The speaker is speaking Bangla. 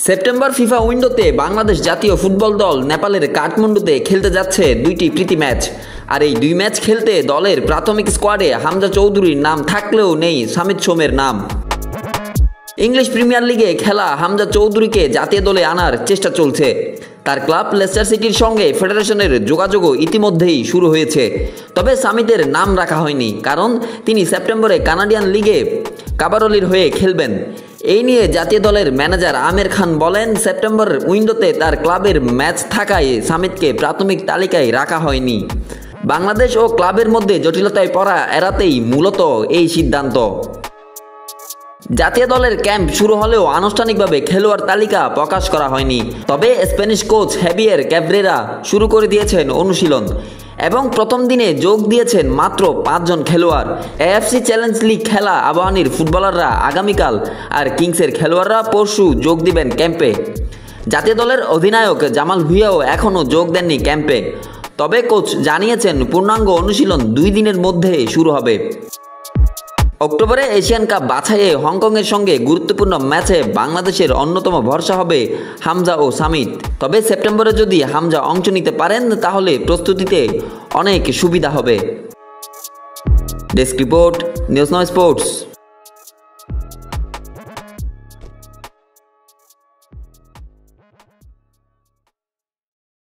সেপ্টেম্বর ফিফা উইন্ডোতে বাংলাদেশ জাতীয় ফুটবল দল নেপালের কাঠমান্ডুতে খেলতে যাচ্ছে দুইটি প্রীতি ম্যাচ। আর এই দুই ম্যাচ খেলতে দলের প্রাথমিক স্কোয়াডে হামজা চৌধুরীর নাম থাকলেও নেই সামিত সোমের নাম। ইংলিশ প্রিমিয়ার লিগে খেলা হামজা চৌধুরীকে জাতীয় দলে আনার চেষ্টা চলছে। তার ক্লাব লেস্টার সিটির সঙ্গে ফেডারেশনের যোগাযোগও ইতিমধ্যেই শুরু হয়েছে। তবে সামিতের নাম রাখা হয়নি, কারণ তিনি সেপ্টেম্বরে কানাডিয়ান লিগে কাবারলির হয়ে খেলবেন। এই নিয়ে জাতীয় দলের ম্যানেজার আমির খান বলেন, সেপ্টেম্বর উইন্ডোতে তার ক্লাবের ম্যাচ থাকায় সামিতকে প্রাথমিক তালিকায় রাখা হয়নি। বাংলাদেশ ও ক্লাবের মধ্যে জটিলতায় পড়া এড়াতেই মূলত এই সিদ্ধান্ত। জাতীয় দলের ক্যাম্প শুরু হলেও আনুষ্ঠানিকভাবে খেলোয়াড় তালিকা প্রকাশ করা হয়নি। তবে স্প্যানিশ কোচ হেভিয়ের ক্যাব্রেরা শুরু করে দিয়েছেন অনুশীলন এবং প্রথম দিনে যোগ দিয়েছেন মাত্র 5 জন খেলোয়াড়। এএফসি চ্যালেঞ্জ লিগ খেলা আবাহনীর ফুটবলাররা আগামীকাল আর কিংসের খেলোয়াড়রা পরশু যোগ দিবেন ক্যাম্পে। জাতীয় দলের অধিনায়ক জামাল ভুঁইয়াও এখনও যোগ দেননি ক্যাম্পে। তবে কোচ জানিয়েছেন পূর্ণাঙ্গ অনুশীলন 2 দিনের মধ্যে শুরু হবে। অক্টোবরে এশিয়ান কাপ বাছাইয়ে হংকংয়ের সঙ্গে গুরুত্বপূর্ণ ম্যাচে বাংলাদেশের অন্যতম ভরসা হবে হামজা ও সামিত। তবে সেপ্টেম্বরে যদি হামজা অংশ নিতে পারেন তাহলে প্রস্তুতিতে অনেক সুবিধা হবে। ডেস্ক রিপোর্ট, নিউজ নয় স্পোর্টস।